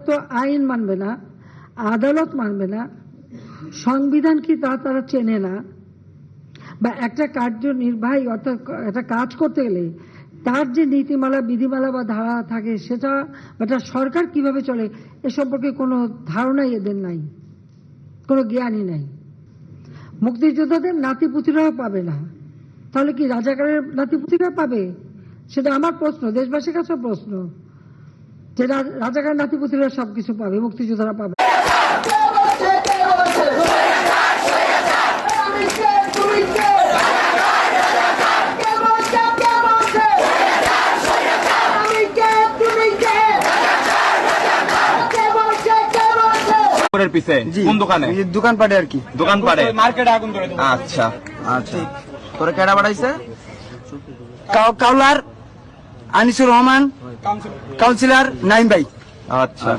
তো আইন মানবে না, আদালত মানবে না, সংবিধান কি তারা চেনে না, বা একটা কার্যনির্বাহী অর্থাৎ একটা কাজ করতে গেলে তার যে নীতিমালা বিধিমালা বা ধারা থাকে সেটা একটা সরকার কিভাবে চলে এ সম্পর্কে কোনো ধারণাই এদের নাই, কোনো জ্ঞানই নাই। মুক্তিযোদ্ধাদের নাতিপুতিরাও পাবে না, তাহলে কি রাজাকারের নাতিপুতিরা পাবে? সেটা আমার প্রশ্ন, দেশবাসীর কাছে প্রশ্ন, যে রাজাকারের নাতিপুতিরা সবকিছু পাবে, মুক্তিযোদ্ধারা পাবে। কোন দোকানে? দোকানপাটে আর কি। দোকানপাটে মার্কেটে আগুন ধরে। আচ্ছা আচ্ছা, তোরা কেডা বাড়াইছে? কাউলার আনিসুর রহমান, কাউন্সিলর নাইম ভাই। আচ্ছা।